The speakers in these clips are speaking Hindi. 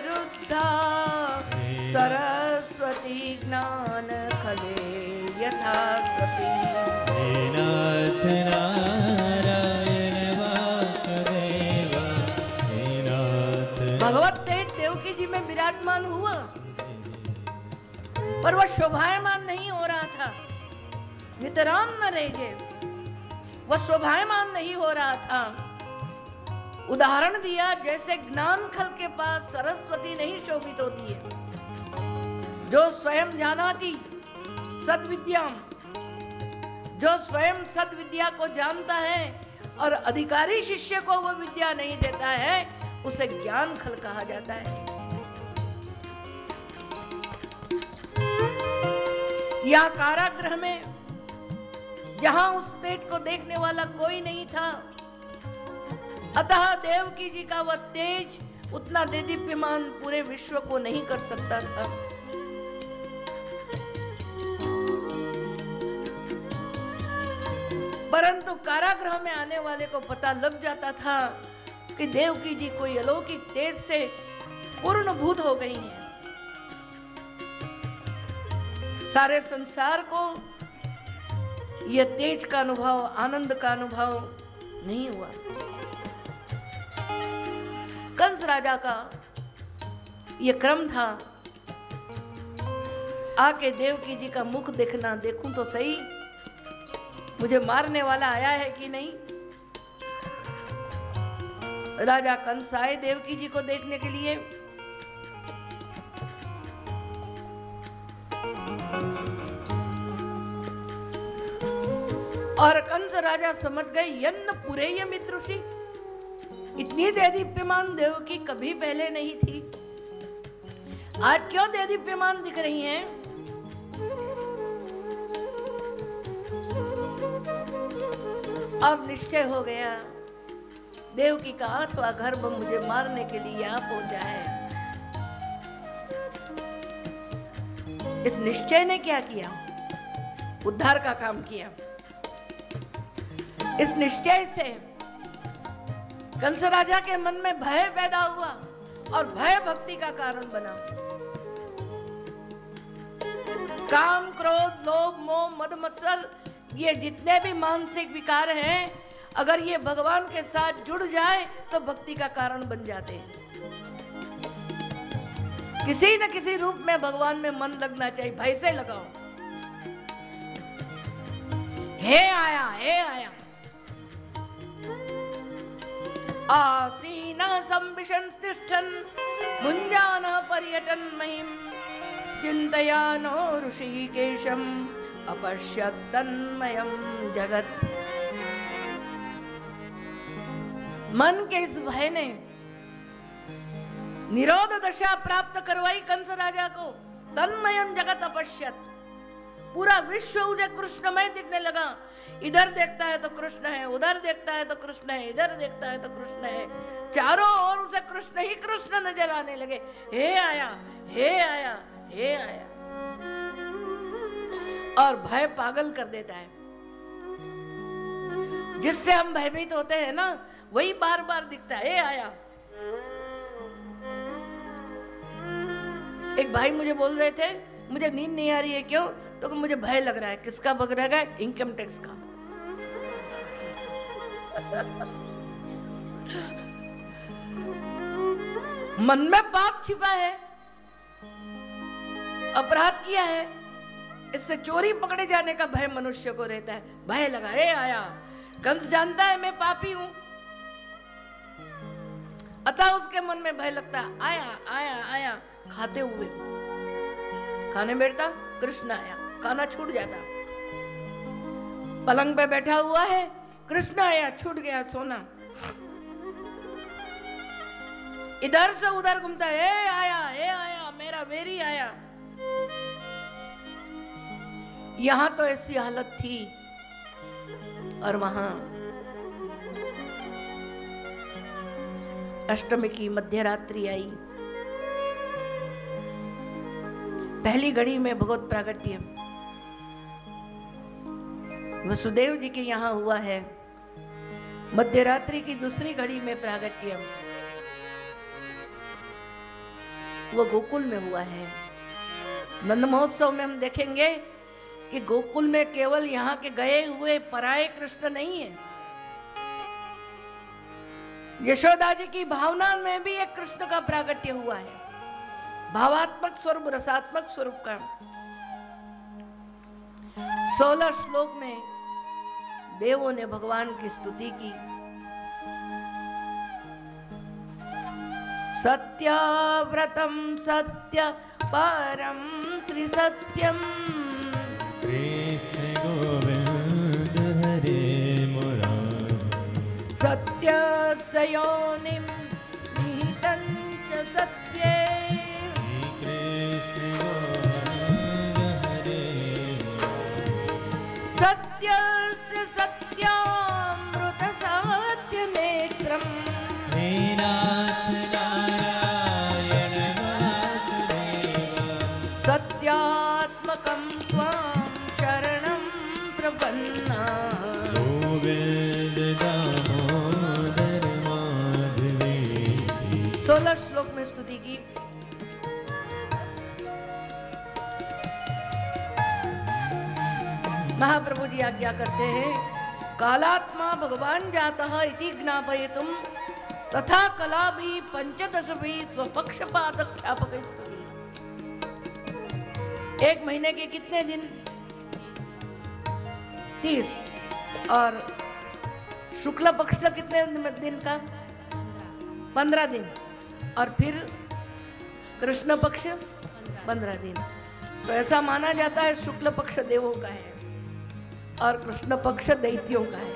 रुद्धा सरस्वती ज्ञान खले यथा सती। हे नाथ नारायण वासुदेव, हे नाथ। भगवत तेज देवकी जी में विराजमान हुआ, पर वह शोभायमान नहीं हो रहा था। नितराम न रहे, वह शोभायमान नहीं हो रहा था। उदाहरण दिया, जैसे ज्ञान खल के पास सरस्वती नहीं शोभित होती है, जो स्वयं जानाती सद्विद्या, जो स्वयं सद्विद्या को जानता है और अधिकारी शिष्य को वह विद्या नहीं देता है, उसे ज्ञान खल कहा जाता है। या कारागृह में जहां उस तेज को देखने वाला कोई नहीं था, अतः देवकी जी का वह तेज उतना देदीप्यमान पूरे विश्व को नहीं कर सकता था। परंतु कारागृह में आने वाले को पता लग जाता था कि देवकी जी कोई अलौकिक तेज से पूर्णभूत हो गई हैं। सारे संसार को यह तेज का अनुभव, आनंद का अनुभव नहीं हुआ। कंस राजा का यह क्रम था, आके देवकी जी का मुख देखना, देखूं तो सही मुझे मारने वाला आया है कि नहीं। राजा कंस आए देवकी जी को देखने के लिए। और कंस राजा समझ गए, यन्न पुरेय मित्रुषि, इतनी देदीप्यमान देवकी कभी पहले नहीं थी, आज क्यों देदीप्यमान दिख रही हैं? अब निश्चय हो गया, देवकी का अथवा गर्भ मुझे मारने के लिए यहाँ पहुंचा है। इस निश्चय ने क्या किया? उद्धार का काम किया। इस निश्चय से कंस राजा के मन में भय पैदा हुआ और भय भक्ति का कारण बना। काम, क्रोध, लोभ, मोह, मद, मत्सर, ये जितने भी मानसिक विकार हैं, अगर ये भगवान के साथ जुड़ जाए तो भक्ति का कारण बन जाते हैं। किसी न किसी रूप में भगवान में मन लगना चाहिए, भय से लगाओ। हे आया, हे आया। आसीना संविशन तिष्ठन् भुञ्जाना पर्यटन महिम चिन्तयानो ऋषिकेशम् अपश्यत् तन्मयं जगत। मन के इस भय ने निरोध दशा प्राप्त करवाई कंस राजा को। तन्मयम जगत अपश्यत, पूरा विश्व उसे कृष्णमय दिखने लगा। इधर देखता है तो कृष्ण है, उधर देखता है तो कृष्ण है, इधर देखता है तो कृष्ण है, चारों ओर उसे कृष्ण ही कृष्ण नजर आने लगे। हे आया, हे आया, हे आया। और भय पागल कर देता है, जिससे हम भयभीत होते हैं ना, वही बार बार दिखता है। हे आया। एक भाई मुझे बोल रहे थे, मुझे नींद नहीं आ रही है, क्यों? तो मुझे भय लग रहा है। किसका भय लग रहा है? इनकम टैक्स का। मन में पाप छिपा है, अपराध किया है, इससे चोरी पकड़े जाने का भय मनुष्य को रहता है। भय लगा, हे आया। कंस जानता है मैं पापी हूं, अतः उसके मन में भय लगता है। आया, आया, आया। खाते हुए खाने बैठता, कृष्ण आया, खाना छूट जाता। पलंग पे बैठा हुआ है, कृष्ण आया, छूट गया सोना। इधर से उधर घूमता है, हे आया, मेरा वेरी आया। यहां तो ऐसी हालत थी, और वहां अष्टमी की मध्यरात्रि आई। पहली घड़ी में भगवत प्रागट्य वसुदेव जी के यहां हुआ है। मध्यरात्रि की दूसरी घड़ी में प्रागट्य वो गोकुल में हुआ है। नंद महोत्सव में हम देखेंगे कि गोकुल में केवल यहाँ के गए हुए पराये कृष्ण नहीं है, यशोदा जी की भावना में भी एक कृष्ण का प्रागट्य हुआ है, भावात्मक स्वरूप, रसात्मक स्वरूप का। 16 श्लोक में देवों ने भगवान की स्तुति की। सत्याव्रतम सत्य परम त्रिसत्यम कृष्ण गोविंद हरे मुरारी सत्यस्य योनिं निहितं च सत्ये कृष्ण गोविंद हरे सत्यस्य सत्यामृत सत्यनेत्रम् हे नाथ नारायण वासुदेव सत्यात्मकं त्वां शरणं प्रपन्ना। गोविंद दामोदर माधवेति 16 श्लोक में स्तुति की। महाप्रभु जी आज्ञा करते हैं, कालात्मा भगवान जातः इति ज्ञापयितुं तथा कला भी पंचदश भी स्वपक्षपात ख्यापक स्तुति। एक महीने के कितने दिन? 30। और शुक्ल पक्ष का कितने दिन का? 15 दिन। और फिर कृष्ण पक्ष 15 दिन। तो ऐसा माना जाता है शुक्ल पक्ष देवों का है और कृष्ण पक्ष दैत्यों का है।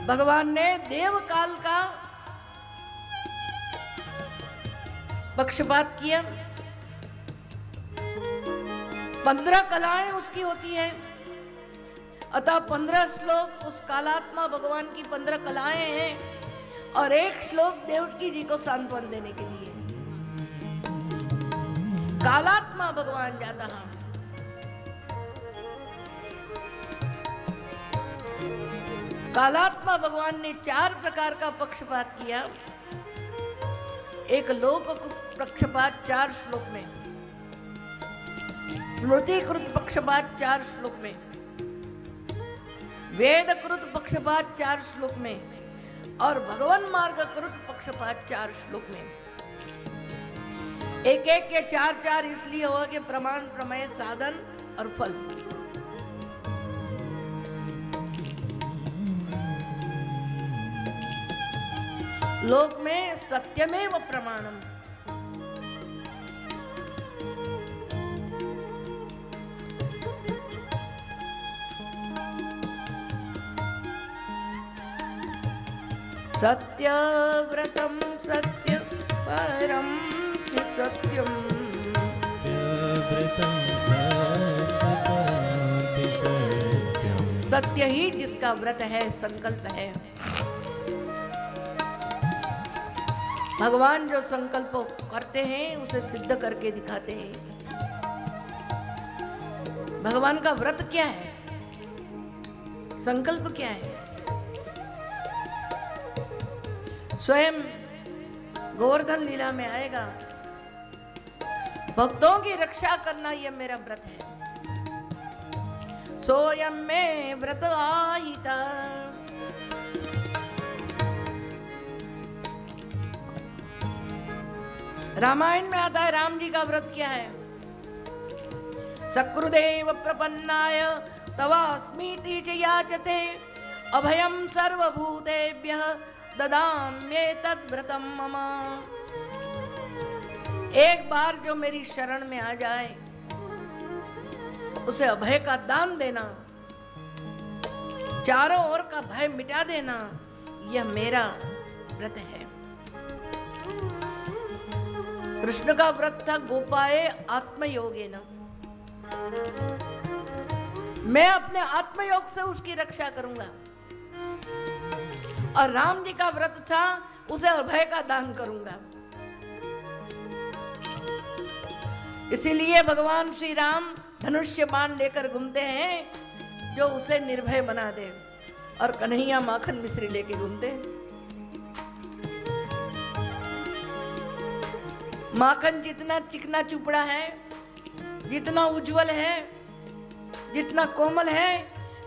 भगवान ने देव काल का पक्षपात किया। 15 कलाएं उसकी होती है, अतः 15 श्लोक उस कालात्मा भगवान की 15 कलाएं हैं और एक श्लोक देवकी जी को सांत्वन देने के लिए। कालात्मा भगवान जाता है। कालात्मा भगवान ने 4 प्रकार का पक्षपात किया। एक लोक पक्षपात 4 श्लोक में, स्मृतिकृत पक्षपात 4 श्लोक में, वेदकृत पक्षपात 4 श्लोक में और भगवन मार्गकृत पक्षपात 4 श्लोक में। एक एक के 4 इसलिए हुआ कि प्रमाण, प्रमेय, साधन और फल। लोक में सत्यमेव प्रमाणम। सत्यव्रतम सत्य परम सत्यम सत्य ही जिसका व्रत है, संकल्प है। भगवान जो संकल्प करते हैं उसे सिद्ध करके दिखाते हैं। भगवान का व्रत क्या है, संकल्प क्या है? स्वयं गोवर्धन लीला में आएगा, भक्तों की रक्षा करना यह मेरा व्रत है। सोयम में व्रत आहिता। रामायण में आता है राम जी का व्रत क्या है? सकृदेव प्रपन्नाय तवास्मीति च याचते अभयं सर्वभूतेभ्यः ददाम्येतद्व्रतं मम। एक बार जो मेरी शरण में आ जाए उसे अभय का दान देना, चारों ओर का भय मिटा देना, यह मेरा व्रत है। कृष्ण का व्रत था गोपाए आत्मयोगेन। मैं अपने आत्मयोग से उसकी रक्षा करूंगा। और राम जी का व्रत था उसे अभय का दान करूंगा। इसीलिए भगवान श्री राम धनुष्य बाण लेकर घूमते हैं जो उसे निर्भय बना दे, और कन्हैया माखन मिश्री लेके घूमते हैं। माखन जितना चिकना चुपड़ा है, जितना उज्जवल है, जितना कोमल है,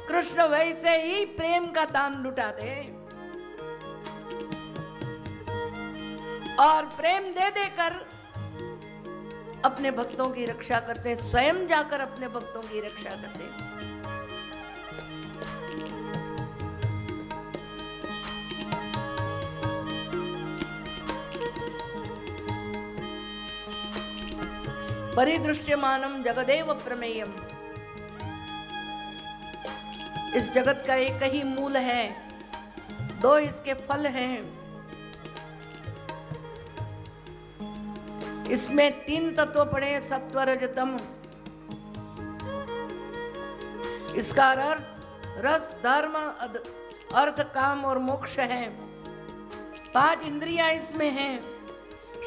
कृष्ण वैसे ही प्रेम का दान लुटाते और प्रेम दे देकर अपने भक्तों की रक्षा करते, स्वयं जाकर अपने भक्तों की रक्षा करते। परिदृश्यमानम जगदेव प्रमेयम, इस जगत का एक ही मूल है, दो इसके फल हैं। इसमें तीन तत्व पड़े, सत्व रज तम। इसका रस धर्म अर्थ काम और मोक्ष है। 5 इंद्रियां इसमें हैं।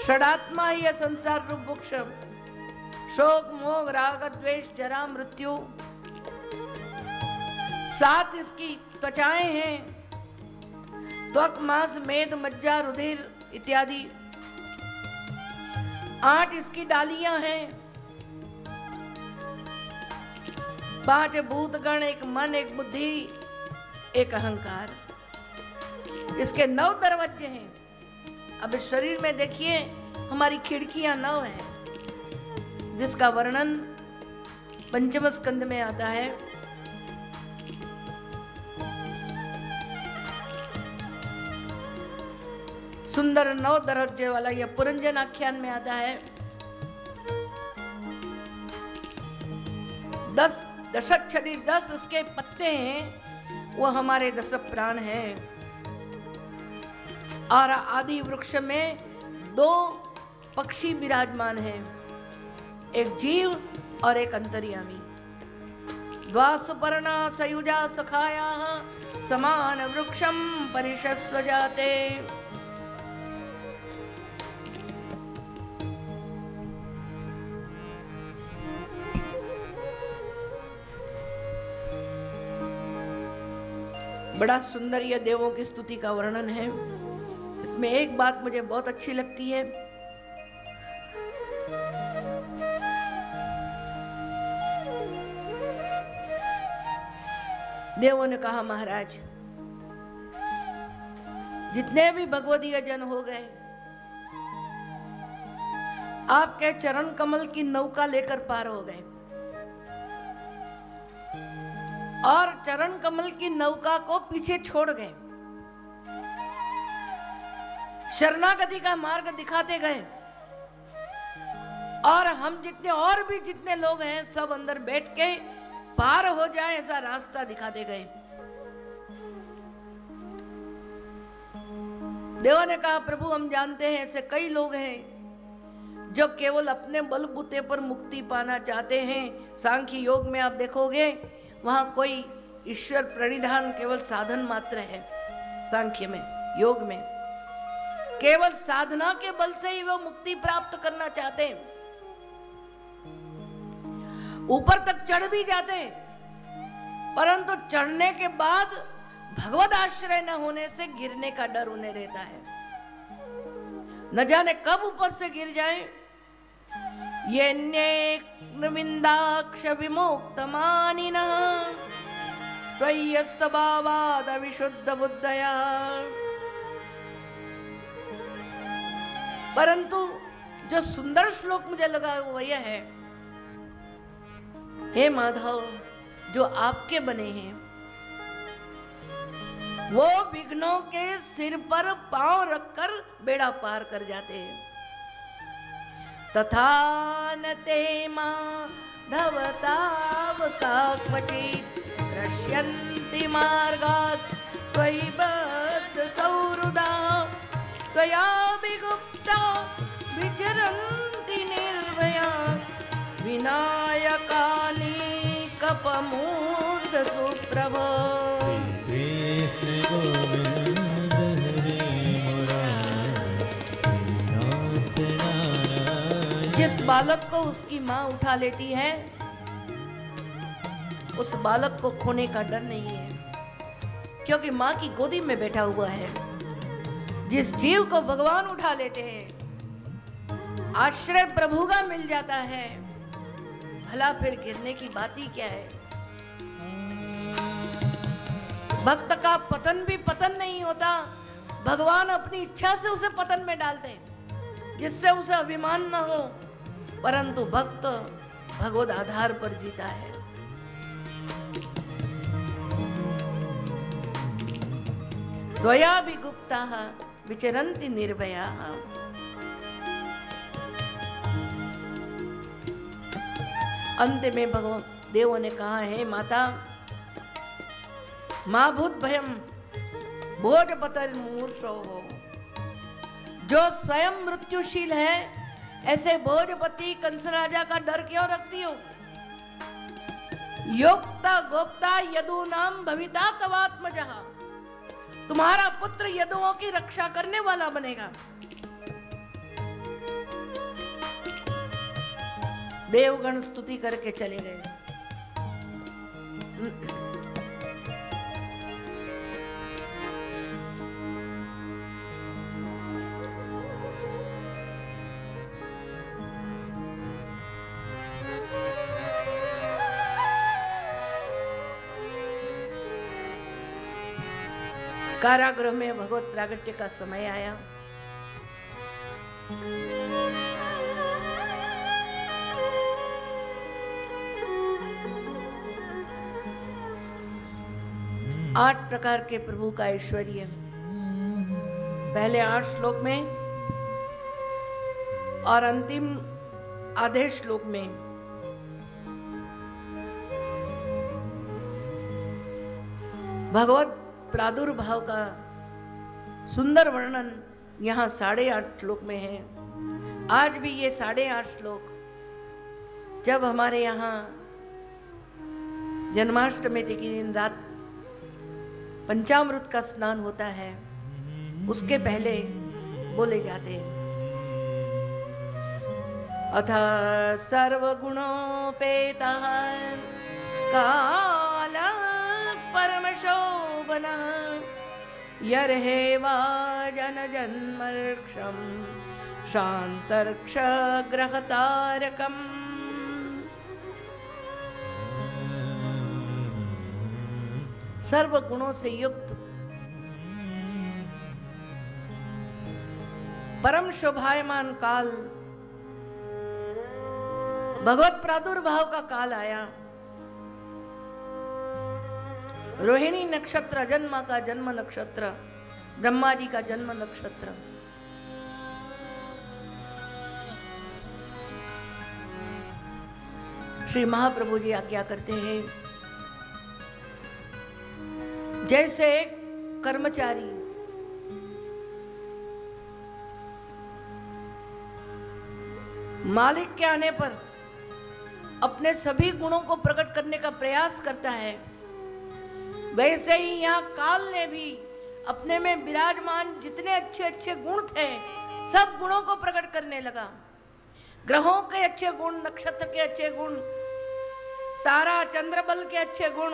षडात्मा ही है संसार रूप वृक्ष, शोक मोह राग द्वेष जरा मृत्यु। 7 इसकी त्वचाएं हैं, त्वक मांस मेद मज्जा रुधिर इत्यादि। 8 इसकी डालियां हैं, 5 भूतगण, एक मन, एक बुद्धि, एक अहंकार। इसके 9 दरवाजे हैं। अब इस शरीर में देखिए हमारी खिड़कियां 9 हैं, जिसका वर्णन पंचम स्कंद में आता है। सुंदर 9 दरवाजे वाला यह पुरंजन आख्यान में आता है। 10 दशक्षरी 10 उसके पत्ते हैं, वो हमारे 10 प्राण हैं। और आदि वृक्ष में 2 पक्षी विराजमान हैं, एक जीव और एक अंतर्यामी। द्वासुपर्णा सयुजा सखाया समान वृक्षम परिशस्व जाते। बड़ा सुंदर यह देवों की स्तुति का वर्णन है। इसमें एक बात मुझे बहुत अच्छी लगती है। देवों ने कहा, महाराज जितने भी भगवदीय जन हो गए, आपके चरण कमल की नौका लेकर पार हो गए और चरण कमल की नौका को पीछे छोड़ गए। शरणागति का मार्ग दिखाते गए और हम जितने लोग हैं सब अंदर बैठ के पार हो जाए ऐसा रास्ता दिखाते गए। देवों ने कहा, प्रभु हम जानते हैं ऐसे कई लोग हैं जो केवल अपने बलबूते पर मुक्ति पाना चाहते हैं। सांख्य योग में आप देखोगे वहां कोई ईश्वर प्रणिधान केवल साधन मात्र है। सांख्य में, योग में केवल साधना के बल से ही वो मुक्ति प्राप्त करना चाहते हैं। ऊपर तक चढ़ भी जाते, परंतु चढ़ने के बाद भगवत आश्रय न होने से गिरने का डर उन्हें रहता है। न जाने कब ऊपर से गिर जाएं। ये विंदाक्ष विमोक्तमानिनः त्वय्यस्तभावाद विशुद्ध बुद्धया। परंतु जो सुंदर श्लोक मुझे लगा वो यह है, हे माधव जो आपके बने हैं वो विघ्नों के सिर पर पांव रखकर बेड़ा पार कर जाते हैं। तथा न ते माधवतावका क्वचित् दृश्यन्ति मार्गात् त्वयि बद्ध सौहृदा त्वया विगुप्ता विचरन्ति निर्भया विनायकानि कपमूर्ध सुप्रभ। कृष्ण गोविंद हरे मुरारी। जिस बालक को उसकी माँ उठा लेती है उस बालक को खोने का डर नहीं है, क्योंकि माँ की गोदी में बैठा हुआ है। जिस जीव को भगवान उठा लेते हैं आश्रय प्रभु का मिल जाता है, भला फिर गिरने की बात ही क्या है। भक्त का पतन भी पतन नहीं होता, भगवान अपनी इच्छा से उसे पतन में डालते, जिससे उसे अभिमान न हो, परंतु भक्त भगवद आधार पर जीता है। द्वया भी गुप्ता विचरन्ति निर्भया। अंत में भगवान देवों ने कहा है, माता मां भूत भयम भोजपतर मूर्छो हो। जो स्वयं मृत्युशील है, ऐसे भोजपति कंस राजा का डर क्यों रखती हो? योक्ता गोप्ता यदु नाम भविता तवात्मजः। तुम्हारा पुत्र यदुओं की रक्षा करने वाला बनेगा। देवगण स्तुति करके चले गए। कारागृह में भगवत प्रागट्य का समय आया। आठ प्रकार के प्रभु का ऐश्वर्य पहले 8 श्लोक में और अंतिम आधे श्लोक में भगवत प्रादुर्भाव का सुंदर वर्णन यहाँ 8.5 श्लोक में है। आज भी ये 8.5 श्लोक जब हमारे यहाँ जन्माष्टमी के दिन रात पंचामृत का स्नान होता है, उसके पहले बोले जाते हैं। अथ सर्वगुणोपेतः काल परमशोभनः यर्हेवा जनजन्मर्क्षं शान्तर्क्षग्रहतारकम्। सर्व गुणों से युक्त परम शोभायमान काल, भगवत प्रादुर्भाव का काल आया। रोहिणी नक्षत्र जन्मा का जन्म नक्षत्र, ब्रह्मा जी का जन्म नक्षत्र। श्री महाप्रभु जी आज्ञा करते हैं, जैसे एक कर्मचारी मालिक के आने पर अपने सभी गुणों को प्रकट करने का प्रयास करता है, वैसे ही यहाँ काल ने भी अपने में विराजमान जितने अच्छे अच्छे गुण थे, सब गुणों को प्रकट करने लगा। ग्रहों के अच्छे गुण, नक्षत्र के अच्छे गुण, तारा चंद्रबल के अच्छे गुण,